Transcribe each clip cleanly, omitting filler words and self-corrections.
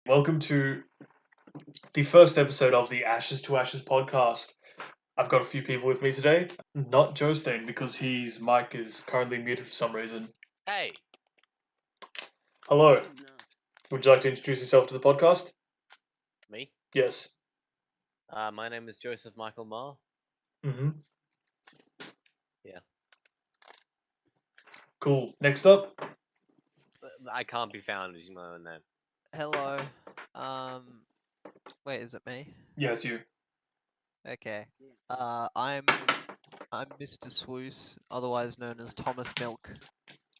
Welcome to the first episode of the Ashes to Ashes podcast. I've got a few people with me today. Not Jostein because his mic is currently muted for some reason. Hey, Hello. Would you like to introduce yourself to the podcast? me. Yes. My name is Joseph Michael Marr. Mm-hmm. Yeah. Cool. Next up. I can't be found using my own name. Hello. Wait, is it me? Yeah, it's you. Okay. I'm Mr. Swoos, otherwise known as Thomas Milk,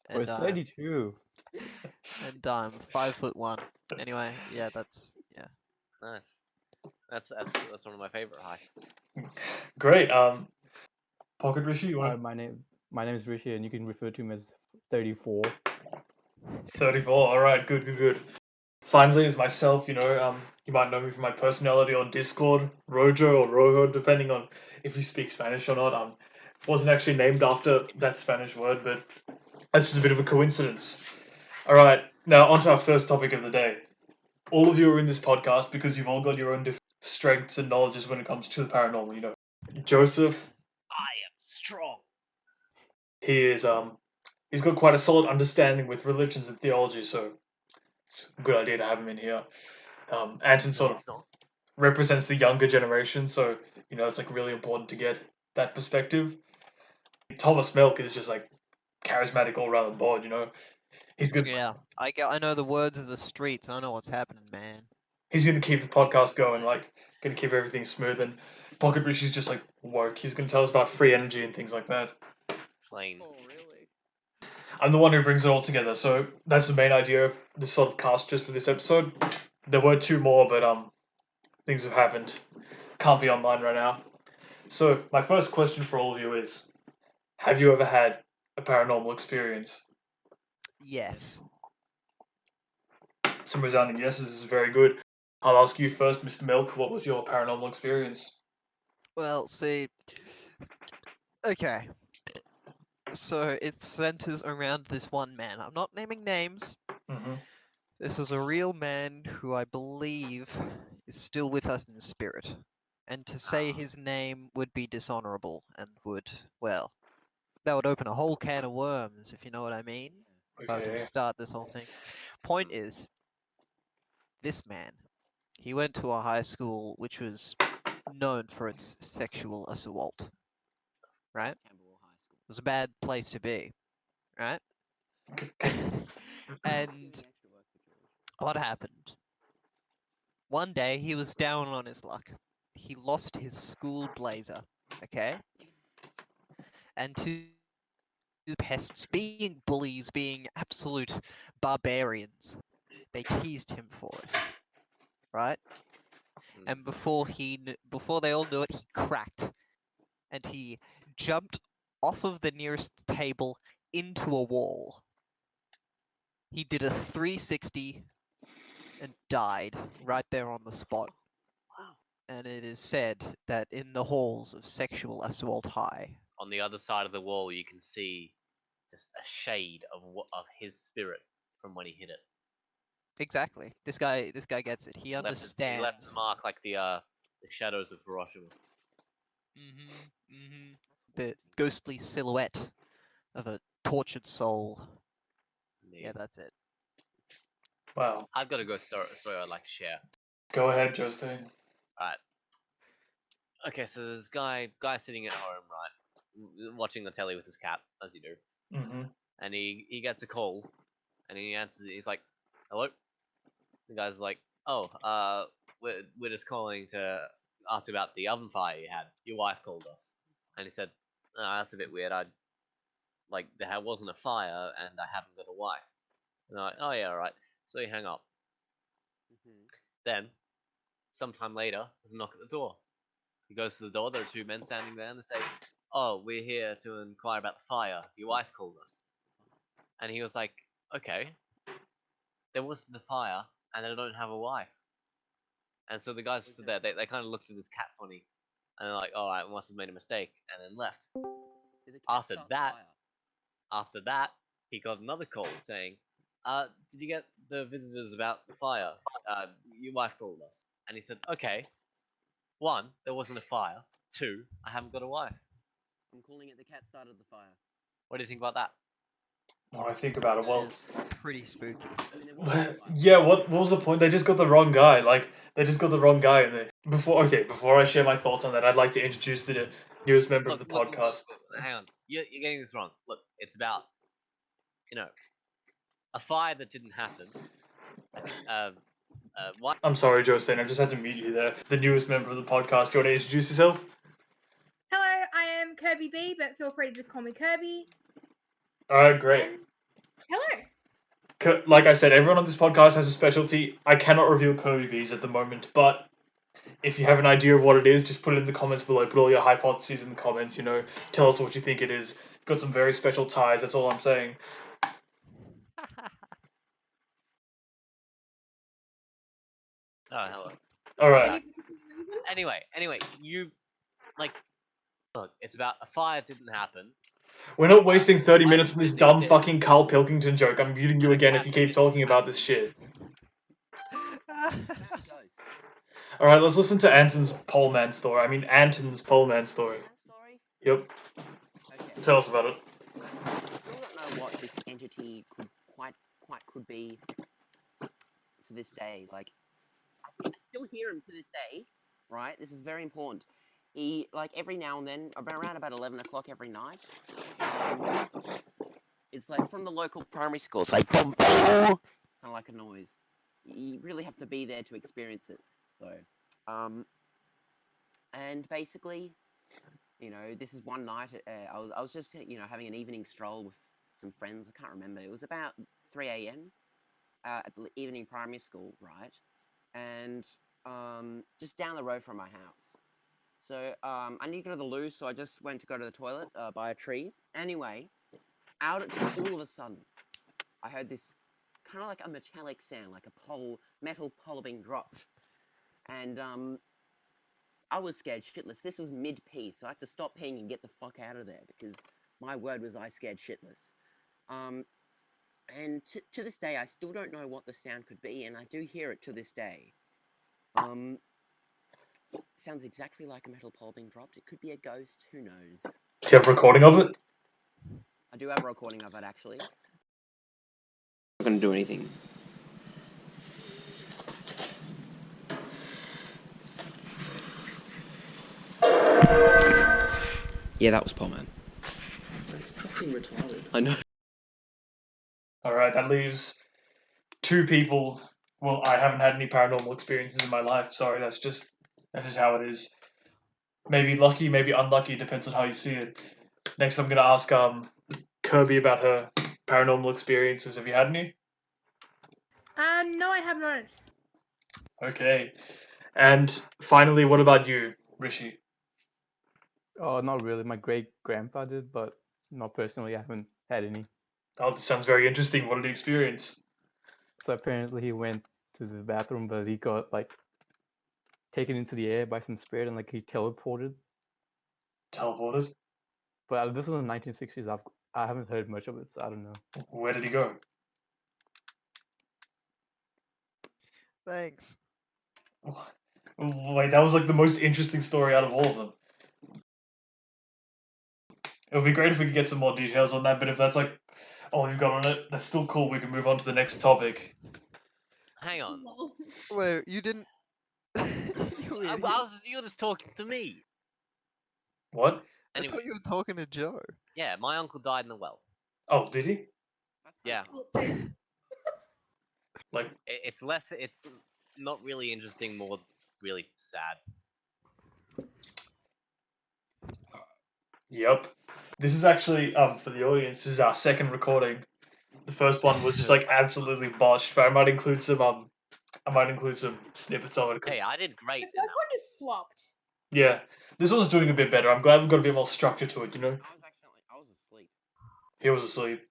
Or and I'm 32. 5'1". Anyway, yeah, yeah. Nice. That's one of my favorite heights. Great. Pocket Rishi, you Hi, want my name is Rishi, and you can refer to him as 34. 34. All right. Good. Finally, is myself. You might know me from my personality on Discord, Rojo or Rojo, depending on if you speak Spanish or not. Wasn't actually named after that Spanish word, but that's just a bit of a coincidence. All right, now on to our first topic of the day. All of you are in this podcast because you've all got your own different strengths and knowledges when it comes to the paranormal. Joseph, I am strong. he's got quite a solid understanding with religions and theology, so it's a good idea to have him in here. Anton sort of It's not. represents the younger generation, so it's like really important to get that perspective. Thomas Milk is just like charismatic all around the board. He's good. Yeah, I know the words of the streets. I know what's happening, man. He's gonna keep the podcast going, like gonna keep everything smooth. And Pocket Rishi's just like work. He's gonna tell us about free energy and things like that. Planes. Oh, really? I'm the one who brings it all together, so that's the main idea of this sort of cast just for this episode. There were two more, but things have happened. Can't be online right now. So my first question for all of you is: have you ever had a paranormal experience? Yes. Some resounding yeses. This is very good. I'll ask you first, Mr. Milk. What was your paranormal experience? Well, see. Okay. So it centers around this one man. I'm not naming names. Mm-hmm. This was a real man who I believe is still with us in spirit. And to say his name would be dishonorable and that would open a whole can of worms, if you know what I mean. If I were to Okay. start this whole thing. Point is, this man, he went to a high school which was known for its sexual assault. Right? It was a bad place to be. Right? And what happened? One day he was down on his luck. He lost his school blazer, okay? And to his pests, being bullies, being absolute barbarians, they teased him for it, right? And before they all knew it, he cracked, and he jumped off of the nearest table into a wall. He did a 360 and died right there on the spot. And it is said that in the halls of Sexual Assault High, On the other side of the wall, you can see just a shade of his spirit from when he hit it. exactly, this guy gets it. He He left understands. a mark like the shadows of Hiroshima. The ghostly silhouette of a tortured soul. Yeah, that's it. Wow. I've got a ghost story I'd like to share. Go ahead, Justin. Right. Okay, so there's this guy sitting at home, right, watching the telly with his cat, as you do. Mm-hmm. And he gets a call, and he answers it. He's like, "Hello." The guy's like, "Oh, we're just calling to ask about the oven fire you had. Your wife called us." And he said, "Oh, that's a bit weird. There wasn't a fire, and I haven't got a wife." And they're like, "Oh yeah, all right." So you hang up. Then, sometime later, there's a knock at the door. He goes to the door. There are two men standing there, and they say, "Oh, we're here to inquire about the fire. Your wife called us." And he was like, "Okay, there wasn't the fire, and I don't have a wife." And so the guys stood there. They kind of looked at his cat funny, and they're like, "All right, we must have made a mistake," and then left. After that, he got another call saying, "Did you get the visitors about the fire. Your wife told us. And he said, okay. 1, there wasn't a fire. 2, I haven't got a wife. I'm calling it the cat started the fire. What do you think about that? What do I think about it? That Well, is pretty spooky. I mean, there was no fire. yeah. What was the point? They just got the wrong guy. Like they just got the wrong guy in there. Before I share my thoughts on that, I'd like to introduce the newest member of the podcast. Look, hang on. You're getting this wrong. Look, it's about, a fire that didn't happen. I think, why? I'm sorry, Jostein. I just had to meet you there. The newest member of the podcast. Do you want to introduce yourself? Hello, I am Kirby B, but feel free to just call me Kirby. All right, great. And hello. Like I said, everyone on this podcast has a specialty. I cannot reveal Kirby B's at the moment, but if you have an idea of what it is, just put it in the comments below. Put all your hypotheses in the comments. Tell us what you think it is. Got some very special ties. That's all I'm saying. Oh, hello. All right. Anyway, you, look, it's about a fire didn't happen. We're not wasting 30 minutes on this dumb fucking Carl Pilkington joke. I'm muting you again if you keep talking about this shit. About ghosts. Alright, let's listen to Anton's poleman story. Anton's poleman story. That story? Yep. Okay. Tell us about it. I still don't know what this entity could be to this day. Like, I still hear him to this day, right? This is very important. He, like, every now and then, around about 11 o'clock every night, it's like from the local primary school. It's like, boom, boom, kind of like a noise. You really have to be there to experience it, though. And basically, this is one night. I was just, having an evening stroll with some friends. I can't remember. It was about 3 a.m. At the evening primary school, right? And just down the road from my house. So I need to go to the loo, so I just went to go to the toilet by a tree. Anyway, all of a sudden, I heard this kind of like a metallic sound, like a metal pole being dropped. And I was scared shitless. This was mid-pee, so I had to stop peeing and get the fuck out of there, because my word was I scared shitless. And to this day, I still don't know what the sound could be, and I do hear it to this day. Sounds exactly like a metal pole being dropped. It could be a ghost, who knows? Do you have a recording of it? I do have a recording of it, actually. I'm not going to do anything. Yeah, that was Pole Man. That's fucking retarded. I know. Alright, that leaves 2 people. Well, I haven't had any paranormal experiences in my life. Sorry, that's just how it is. Maybe lucky, maybe unlucky, depends on how you see it. Next, I'm going to ask Kirby about her paranormal experiences. Have you had any? No, I have not. Okay. And finally, what about you, Rishi? Oh, not really. My great-grandpa did, but not personally. I haven't had any. Oh, this sounds very interesting. What did he experience? So apparently he went to the bathroom, but he got taken into the air by some spirit, and he teleported. Teleported? But this was in the 1960s. I haven't heard much of it, so I don't know. Where did he go? Thanks. Wait, that was the most interesting story out of all of them. It would be great if we could get some more details on that, but if that's all you've got on it, that's still cool. We can move on to the next topic. Hang on. Wait, you didn't. You idiot. You're just talking to me. What? I Anyway, thought you were talking to Joe. yeah, my uncle died in the well. Oh, did he? Yeah. It's not really interesting, more really sad. Yep. This is actually, for the audience, this is our second recording. The first one was just absolutely botched, but I might include some snippets of it. Hey, I did great. The first one just flopped. Yeah, this one's doing a bit better. I'm glad we've got a bit more structure to it, I was asleep. He was asleep.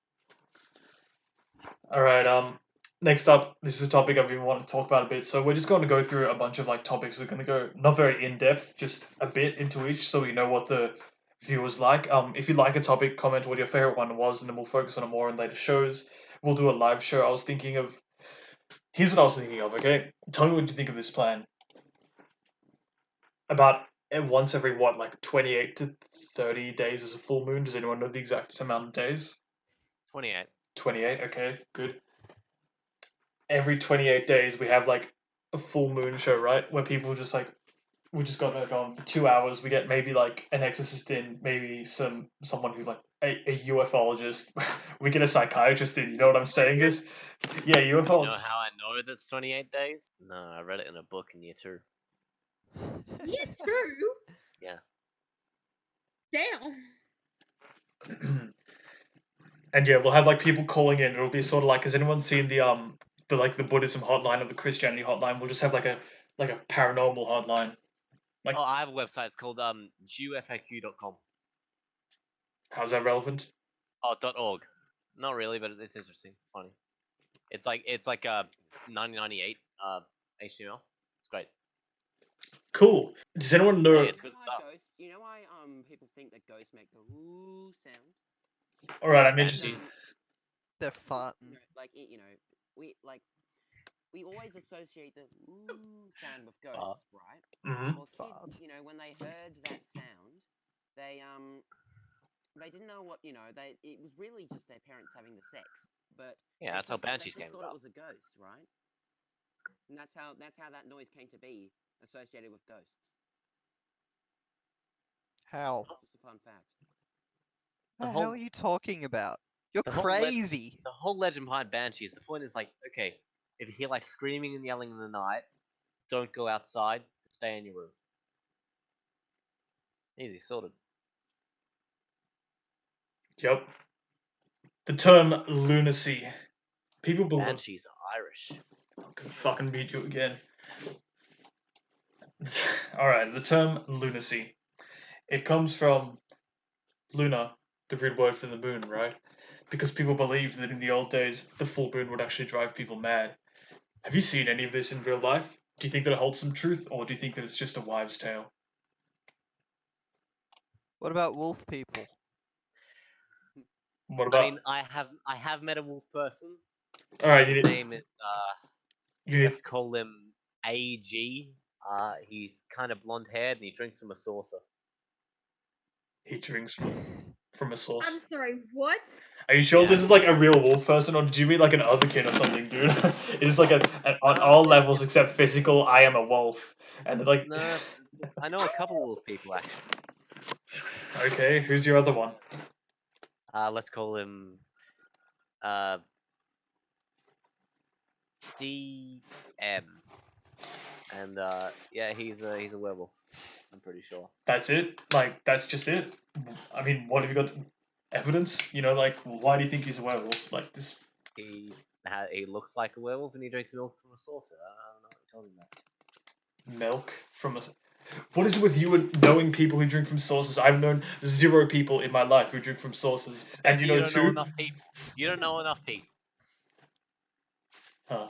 Alright, next up, this is a topic I've been wanting to talk about a bit, so we're just going to go through a bunch of topics. We're going to go not very in-depth, just a bit into each, so we know what the viewers like. If you like a topic, comment what your favorite one was, and then we'll focus on it more in later shows. We'll do a live show. I was thinking of Here's what I was thinking of, okay? Tell me what you think of this plan. About once every, what, like 28 to 30 days is a full moon? Does anyone know the exact amount of days? 28. 28, okay, good. Every 28 days, we have, like, a full moon show, right? Where people just, like, we just got it on for 2 hours. We get maybe, like, an exorcist in, maybe someone who's, like, a ufologist. We get a psychiatrist in, you know what I'm saying is? Yeah, You know ufologist. how I know that's 28 days? No, I read it in a book in year 2. Year 2? Yeah. Damn. And yeah, we'll have like people calling in. It'll be sort of like, has anyone seen the like the Buddhism hotline or the Christianity hotline? We'll just have like a paranormal hotline. Like, Oh, I have a website. It's called jewfaq.com. how's that relevant? Oh, .org. Not really, but it's interesting. It's funny. It's like 1998 HTML. It's great. Cool. Does anyone know? Hey, it's good stuff. Ghosts, you know why people think that ghosts make the ooh sound? All right, I'm Banshees. interested. They're farting. We always associate the ooh sound with ghosts, right? Mm-hmm. Well, kids, when they heard that sound, they didn't know what, it was really just their parents having the sex. But Yeah, that's how Banshees they came just thought about. it was a ghost, right? And that's how that noise came to be associated with ghosts. How? Just a fun fact. The The hell whole- are you talking about? You're the whole crazy. The whole legend behind Banshees, the point is like, okay, if you hear like screaming and yelling in the night, don't go outside, stay in your room. Easy, sorted. Yep. The term lunacy. People believe. Banshees are Irish. I'm gonna fucking beat you again. All right. The term lunacy. It comes from luna, the Greek word for the moon, right? Because people believed that in the old days the full moon would actually drive people mad. Have you seen any of this in real life? Do you think that it holds some truth, or do you think that it's just a wives' tale? What about wolf people? What I about? mean, I have met a wolf person. All right, His name is you need. let's call him AG. He's kind of blonde haired and he drinks from a saucer. He drinks from a source. I'm sorry, what? Are you sure Yeah. this is like a real wolf person, or did you mean like an otherkin or something, dude? It's like on all levels except physical. I am a wolf, and like. No, I know a couple wolf people actually. Okay, who's your other one? Let's call him DM. And yeah, he's a werewolf. I'm pretty sure. That's it. Like that's just it. I mean, what have you got? Evidence? Like why do you think he's a werewolf? Like this. He looks like a werewolf and he drinks milk from a saucer. I don't know what you're talking about. Milk from a. What is it with you and knowing people who drink from sources? I've known 0 people in my life who drink from sources, and you know don't 2. know enough people. You don't know enough people. Huh.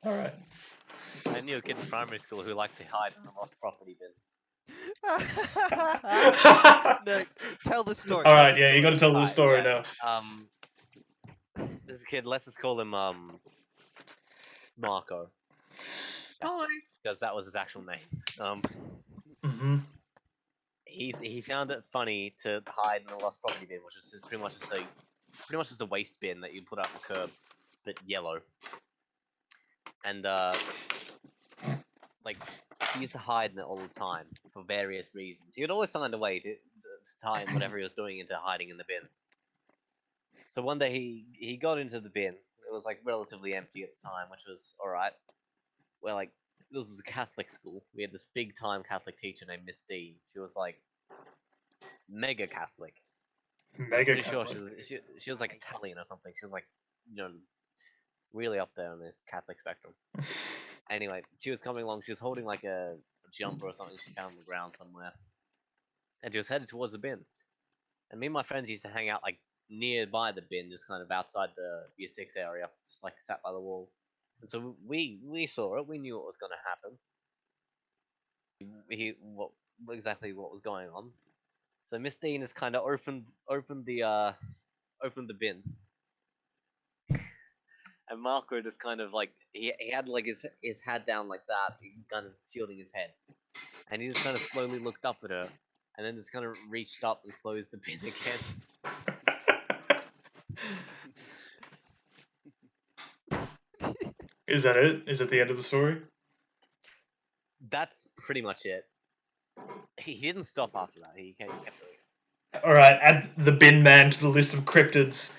All right. I knew a kid in primary school who liked to hide in the lost property bin. No, tell the story. All tell right, the yeah, you story. got to tell the story yeah. now. This kid, let's just call him Marco, Oh, because that was his actual name. Mm-hmm. He found it funny to hide in the lost property bin, which is just pretty much just a waste bin that you put out the curb, but yellow. And like he used to hide in it all the time for various reasons. He would always find a way to tie whatever he was doing into hiding in the bin. So one day he got into the bin. It was like relatively empty at the time, which was alright. Well, like this was a Catholic school. We had this big time Catholic teacher named Miss D. She was like mega Catholic. Mega Pretty sure Catholic. she was like Italian or something. She was like, really up there on the Catholic spectrum. Anyway, she was coming along. She was holding like a jumper or something she found on the ground somewhere, and she was headed towards the bin. And me and my friends used to hang out like nearby the bin, just kind of outside the Year 6 area, just like sat by the wall. And so we saw it. We knew what was going to happen. What exactly what was going on. So Miss Dean has kind of opened the bin, And Marco just kind of like he had like his head down like that, kind of shielding his head, and he just kind of slowly looked up at her, and then just kind of reached up and closed the bin again. Is that it? Is it the end of the story? That's pretty much it. He didn't stop after that. He kept doing it. All right, add the bin man to the list of cryptids.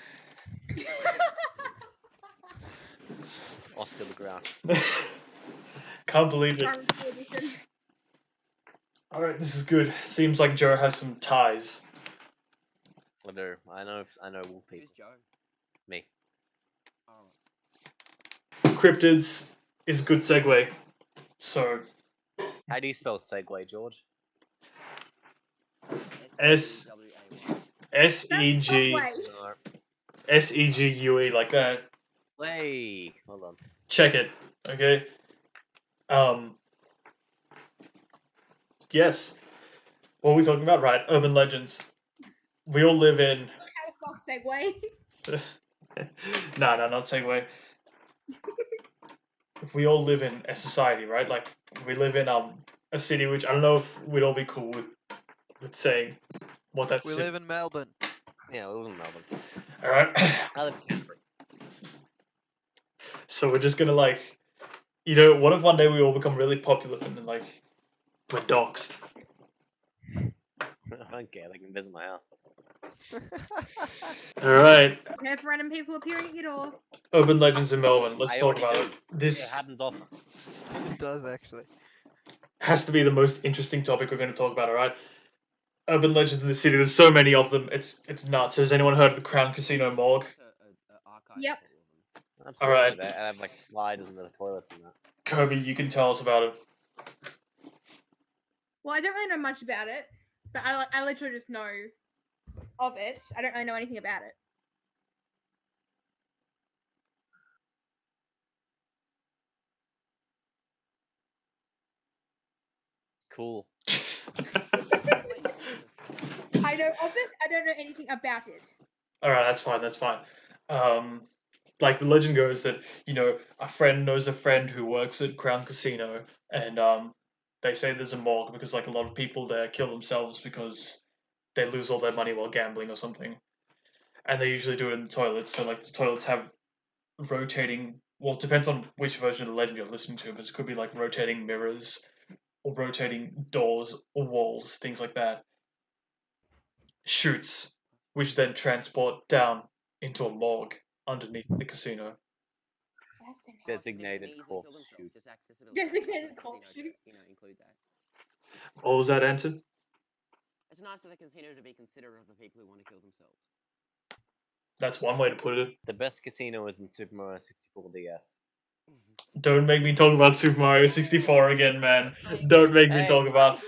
Oscar the ground. Can't believe it. Primary school edition. All right, this is good. Seems like Joe has some ties. I know wolf Who's people. Joe? Me. Oh. Cryptids is a good segue. So How do you spell segue, George? S- SEWAY. S-E-G Subway. No. S-E-G-U-E like that. Way. Hold on. Check it, okay? Yes. What are we talking about? Right, urban legends. We all live in... How to spell Segway? no, not Segway. We all live in a society, right? Like, we live in a city which I don't know if we'd all be cool with saying what that's... We live in Melbourne. Yeah, we live in Melbourne. Alright. I live in Canterbury. So we're just gonna like... You know, what if one day we all become really popular and then like... We're doxxed? I don't care. They can visit my house. Alright. You have random people appearing at your door. Urban legends in Melbourne. Let's I talk already about do. it. This It happens often. It does actually. has to be the most interesting topic we're going to talk about, alright? Urban legends in the city, there's so many of them, it's nuts. Has anyone heard of the Crown Casino morgue? Archive Yep. for all of them. Absolutely. Alright. They have like sliders in the toilets and that. Kirby, you can tell us about it. Well, I don't really know much about it, but I literally just know of it. I don't really know anything about it. Cool. I know of it. I don't know anything about it. Alright, that's fine. Like the legend goes that, you know, a friend knows a friend who works at Crown Casino, and they say there's a morgue because like a lot of people there kill themselves because they lose all their money while gambling or something. And they usually do it in the toilets, so like the toilets have rotating, well, it depends on which version of the legend you're listening to, but it could be like rotating mirrors or rotating doors or walls, things like that. Chutes, which then transport down into a morgue underneath the casino. Designated corpse chute. Designated corpse chute. Include that. What was that, Anton? It's nice of the casino to be considerate of the people who want to kill themselves. That's one way to put it. The best casino is in Super Mario 64 DS. Don't make me talk about Super Mario 64 again, man. Don't make me Hey. talk about...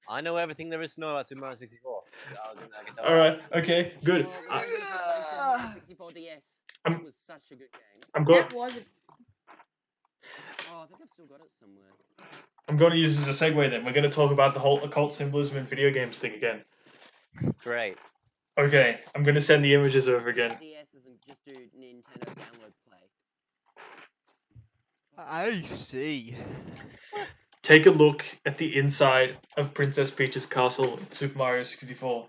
I know everything there is to know about Super Mario 64. I can tell you. Alright, okay, good. Oh, when it was 64 DS. I'm- It was such a good game. I'm going... That was Oh, I think I've still got it somewhere. I'm going to use this as a segue then. We're going to talk about the whole occult symbolism in video games thing again. Great. Okay, I'm going to send the images over again. DS isn't just do Nintendo download play. I see. Take a look at the inside of Princess Peach's castle in Super Mario 64.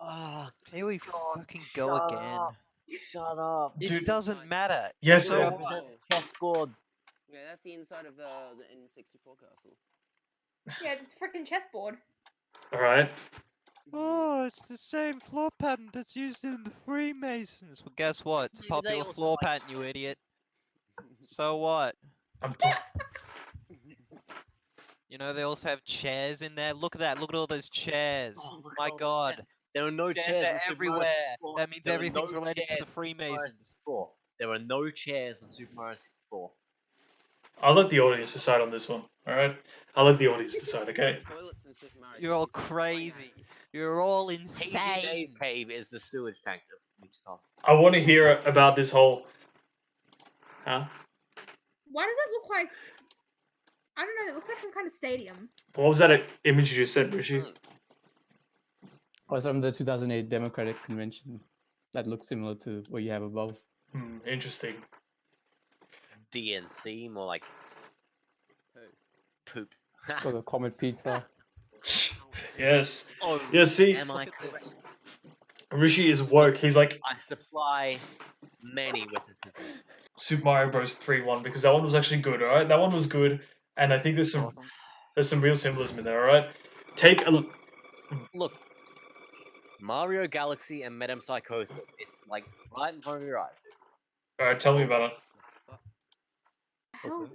Oh, Here we fucking go shut again. up. Shut up. It Dude. doesn't matter. Yes, So it- what? Chessboard. Yeah, that's the inside of the N64 castle. yeah, just a freaking chessboard. Alright. Oh, it's the same floor pattern that's used in the Freemasons. Well, guess what? It's a Maybe they popular also floor like- pattern, you idiot. So what? I'm t- You know, they also have chairs in there. Look at that. Look at all those chairs. Oh, look My at all those God. There are no Chairs chairs are in Super Mario everywhere. 64. That means There are everything's no related to chairs the in Super Mario Freemasons. 64. There are no chairs in Super Mario 64. I'll let the audience decide on this one, alright? I'll let the audience decide, okay? Toilets in Super Mario You're all 64. crazy. You're all PGA's insane. cave is the sewage tank of Peach's castle. I want to hear about this whole... Huh? Why does it look like? I don't know. It looks like some kind of stadium. What was that image you just sent, Rishi? Or from the 2008 Democratic Convention that looks similar to what you have above. Interesting. DNC, more like Who? poop. For the Comet Pizza. Yes. Oh, Yeah, see, am I Look at this. Rishi is woke. He's like I supply many witticisms. Super Mario Bros. 3-1 because that one was actually good, alright? That one was good, and I think there's some real symbolism in there, alright? Take a Look, Mario Galaxy and Metempsychosis. It's like right in front of your eyes, dude. alright, tell me about it. The fuck How's Okay.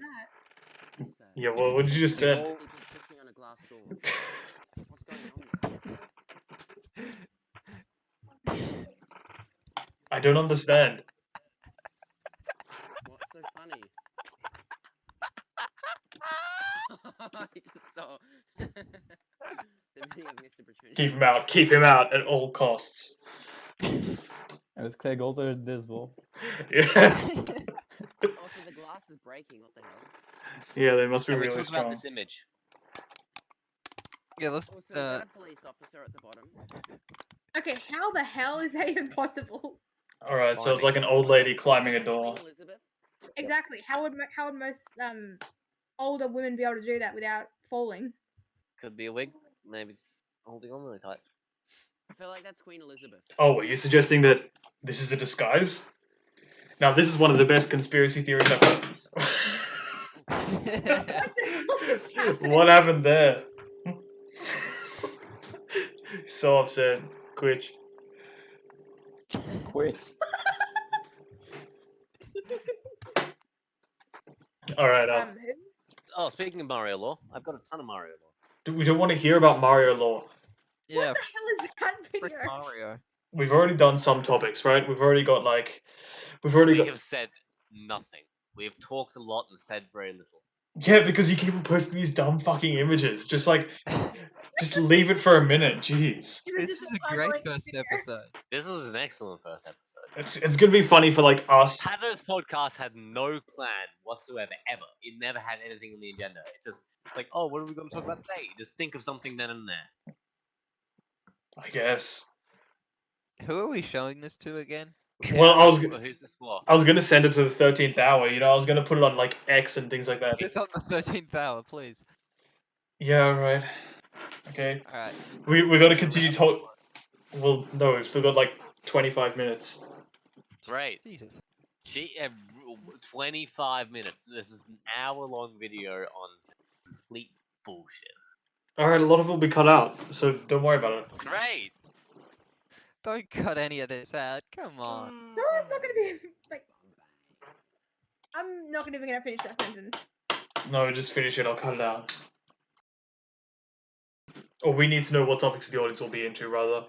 that? is that? Yeah, well, what did you just say? People pushing on a glass door. What's going on there? I don't understand. What's so funny? I just saw the video of missed opportunity. Keep him out. Keep him out at all costs. And it's Clay Golder and Dismal. Yeah, Also, the glass is breaking. What the hell? yeah, they must be Can we really talk about strong. this image? Yeah, let's. Also, is that a police officer at the bottom? Okay, how the hell is that even possible? Alright, so it's like an old lady climbing a door. Queen Elizabeth? Exactly. How would most older women be able to do that without falling? Could be a wig. Maybe it's holding on really tight. I feel like that's Queen Elizabeth. Oh, are you suggesting that this is a disguise? Now, this is one of the best conspiracy theories I've heard. What the hell just happened? What happened there? So upset. Quitch. Quit. Alright, Who? Oh, speaking of Mario lore, I've got a ton of Mario lore. we don't want to hear about Mario lore. Yeah, What the hell is that frick video? Mario. We've already done some topics, right? We've already got We have said nothing. We have talked a lot and said very little. Yeah, because you keep posting these dumb fucking images. Just leave it for a minute. Jeez. It was This just is a a great fun, first video. episode. This was an excellent first episode. It's gonna be funny for like us. Tado's podcast had no plan whatsoever, ever. It never had anything on the agenda. It's like, oh, what are we going to talk about today? Just think of something then and there. I guess. Who are we showing this to again? Well, I was Who's this for? gonna send it to the 13th hour. You know, I was gonna put it on like X and things like that. It's on the 13th hour, please. Yeah, right. Okay. Alright. We gotta continue talk. Well, no, we've still got like 25 minutes. Great. Jesus. 25 minutes. This is an hour-long video on complete bullshit. All right, a lot of it will be cut out, so don't worry about it. Great. Don't cut any of this out. Come on. No, it's not gonna be like. I'm not even gonna finish that sentence. No, just finish it. I'll cut it out. Or we need to know what topics the audience will be into, rather.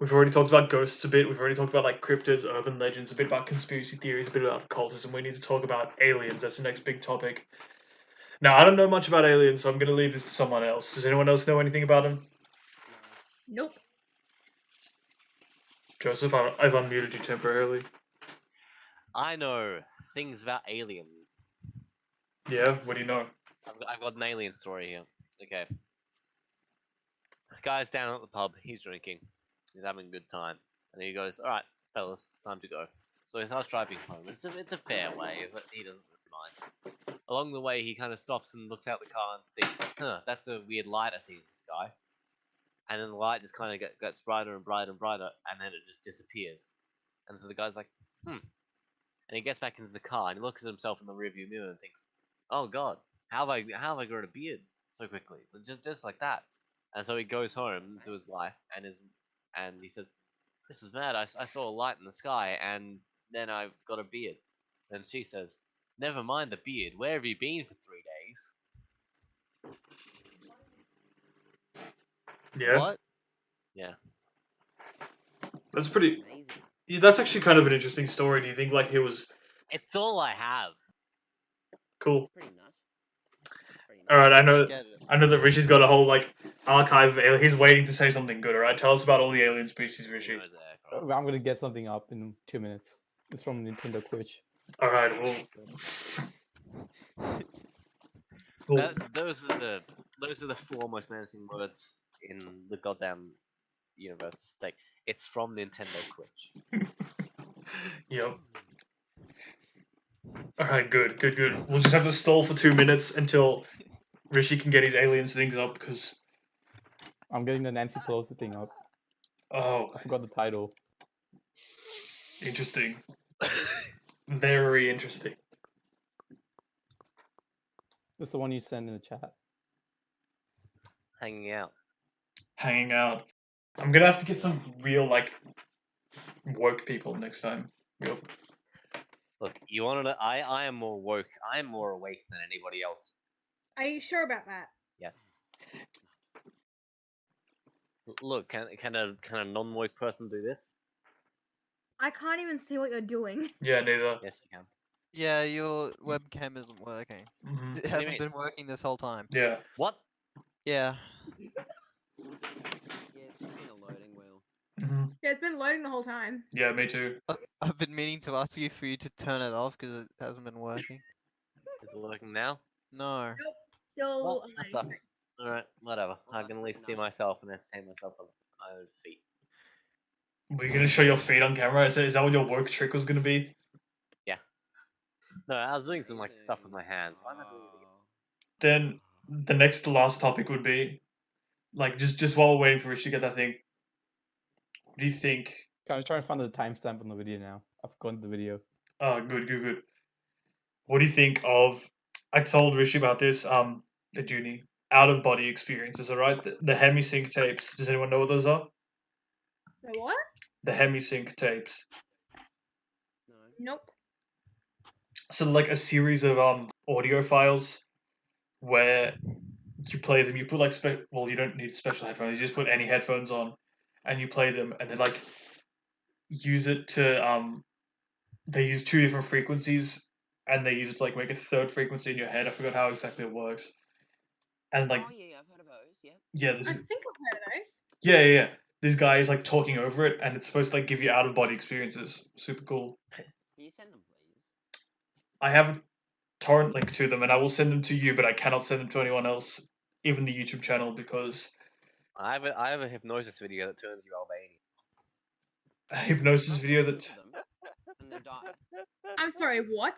We've already talked about ghosts a bit. We've already talked about like cryptids, urban legends, a bit about conspiracy theories, a bit about occultism. We need to talk about aliens. That's the next big topic. Now, I don't know much about aliens, so I'm going to leave this to someone else. Does anyone else know anything about them? Nope. Joseph, I've unmuted you temporarily. I know things about aliens. Yeah? What do you know? I've got an alien story here. Okay. Guy's down at the pub. He's drinking. He's having a good time. And he goes, alright, fellas, time to go. So he starts driving home. It's a fair way, but he doesn't really mind. Along the way, he kind of stops and looks out the car and thinks, huh, that's a weird light I see in the sky. And then the light just kind of gets brighter and brighter and brighter, and then it just disappears. And so the guy's like, And he gets back into the car and he looks at himself in the rearview mirror and thinks, oh god, how have I grown a beard so quickly? Just like that. And so he goes home to his wife and he says, this is mad, I saw a light in the sky and then I got a beard. And she says, never mind the beard, where have you been for 3 days? Yeah? What? Yeah. That's pretty... Amazing. Yeah, that's actually kind of an interesting story. Do you think like he was... It's all I have. Cool. It's pretty nuts. Pretty nuts. Alright, Get it. I know that Rishi's got a whole like archive of aliens. He's waiting to say something good, alright? Tell us about all the alien species, Rishi. Who knows there, I'm gonna get something up in 2 minutes. It's from Nintendo Twitch. Alright, well... Those are the 4 most menacing words in the goddamn universe. Like, it's from Nintendo Twitch. Yep. Alright, good. We'll just have to stall for 2 minutes until Rishi can get his aliens things up, because... I'm getting the Nancy Pelosi thing up. Oh, I forgot the title. interesting. Very interesting. It's the one you sent in the chat. Hanging out. Hanging out. I'm gonna have to get some real, like, woke people next time. Real. Look, you want to know? I am more woke. I am more awake than anybody else. Are you sure about that? Yes. Look, can a non-woke person do this? I can't even see what you're doing. Yeah, neither. Yes, you can. Yeah, your webcam isn't working. Mhm. It do you hasn't mean? been working this whole time. Yeah. What? Yeah. Yeah, it's just been a loading wheel. hmm Yeah, it's been loading the whole time. Yeah, me too. I've been meaning to ask you for you to turn it off because it hasn't been working. Is it working now? No. Nope. Still. Well, that sucks. Alright, whatever. Well, I that's can at good least see enough. myself and entertain myself on my own feet. Were you gonna show your feet on camera? Is that what your woke trick was gonna be? No, I was doing some like stuff with my hands. Why am I doing it again? Then the next to last topic would be, like, just while we're waiting for Rich to get that thing, what do you think? I'm trying to find the timestamp on the video now. I've gone to the video. Oh, good. What do you think of? I told Rishi about this at uni. Out of body experiences, alright? The hemisync tapes. Does anyone know what those are? The what? The hemisync tapes. No. Nope. So like a series of audio files where you play them. You put like you don't need special headphones. You just put any headphones on, and you play them, and then like use it to They use two different frequencies, and they use it to like make a third frequency in your head. I forgot how exactly it works. And like Oh yeah, I've heard of those. Yeah. yeah, I think I've heard of those. yeah. This guy is like talking over it, and it's supposed to like give you out of body experiences. Super cool. Can you send them, please? I have a torrent link to them, and I will send them to you, but I cannot send them to anyone else, even the YouTube channel, because I have a hypnosis video that turns you Albanian. a hypnosis I've video watched that. some of them, and they died. I'm sorry, what?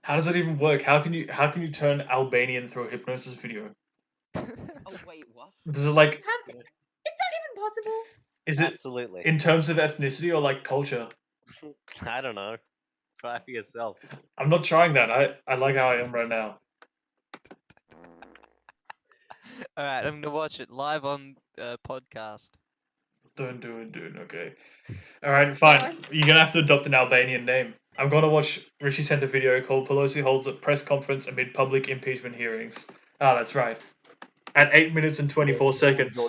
How does that even work? How can you turn Albanian through a hypnosis video? Oh wait, what? Does it like How? Is that even possible? is it Absolutely. in terms of ethnicity or like culture? I don't know. Try for yourself. I'm not trying that. I like how I am right now. Alright, I'm gonna watch it live on podcast. Don't do it, dude. Okay. All right, fine. You're gonna have to adopt an Albanian name. I'm gonna watch. Rishi sent a video called "Pelosi holds a press conference amid public impeachment hearings." Ah, that's right. At 8 minutes and 24 seconds.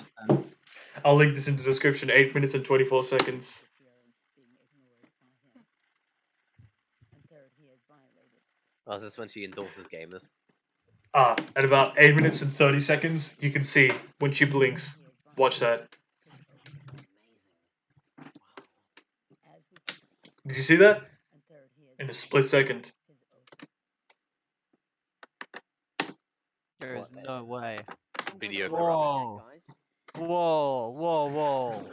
I'll link this in the description. 8 minutes and 24 seconds. Oh, is this when she endorses gamers? Ah, at about 8 minutes and 30 seconds, you can see when she blinks. Watch that. Did you see that? In a split second. There is What? no way. Video Whoa. Guys. Whoa.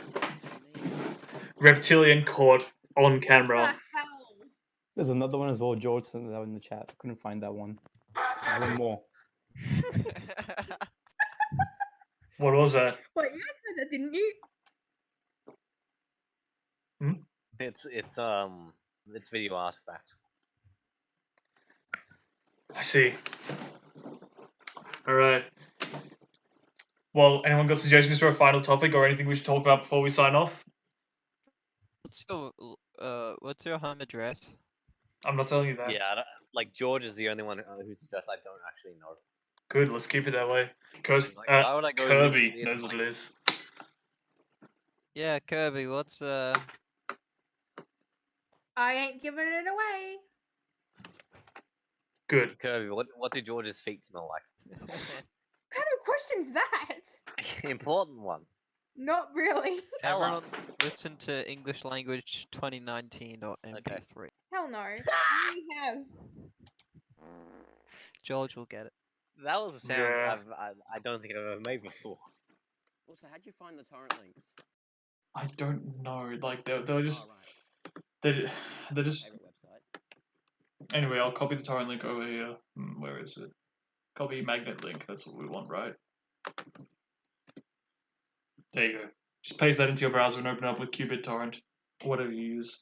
Reptilian caught on What the camera. hell? There's another one as well. George sent that in the chat. I couldn't find that one. There's one more. What was that? Wait, you heard that, didn't you? It's video artifact. I see. Alright. Well, anyone got suggestions for a final topic or anything we should talk about before we sign off? What's your home address? I'm not telling you that. Yeah, like George is the only one who suggests I don't actually know. Good, let's keep it that way. Because Like, why would I go Kirby live in, knows what like- it is. Yeah, Kirby, what's I ain't giving it away. Good. Kirby, what do George's feet smell like? What kind of question's that? Important one. Not really. Tell Everyone us. listen to English Language 2019.mp3. Hell no. We have. George will get it. That was a sound Yeah. I don't think I've ever made before. Also, how'd you find the torrent links? I don't know. Like, they were just... Oh, right. They just Favorite website. anyway. I'll copy the torrent link over here. Where is it? Copy magnet link. That's what we want, right? There you go. Just paste that into your browser and open it up with Qubit torrent, or whatever you use.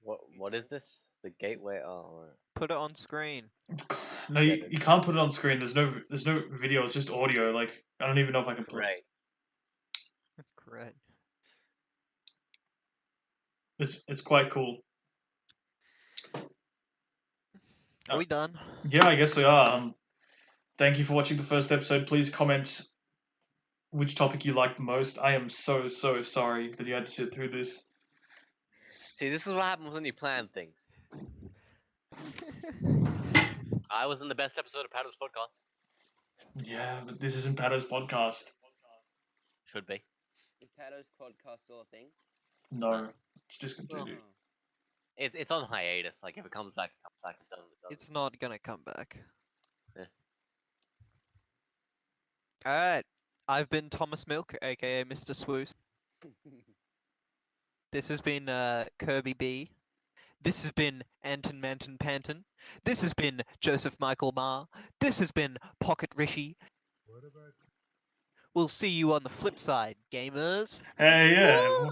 What is this? The gateway? Oh, right. Put it on screen. No, you can't put it on screen. There's no video. It's just audio. Like I don't even know if I can play. Great. Great. It's quite cool. Are we done? Yeah, I guess we are. Thank you for watching the first episode. Please comment which topic you liked the most. I am so sorry that you had to sit through this. See, this is what happens when you plan things. I was in the best episode of Paddle's podcast. Yeah, but this isn't Pato's podcast. Should be. Is Pato's podcast still a thing? No, it's discontinued. Oh. It's on hiatus. Like if it comes back, it comes back. It doesn't. It doesn't. It's not gonna come back. Yeah. Alright. I've been Thomas Milk, aka Mr. Swoos. This has been Kirby B. This has been Anton Manton Panton. This has been Joseph Michael Ma. This has been Pocket Rishi. We'll see you on the flip side, gamers. Hey, yeah.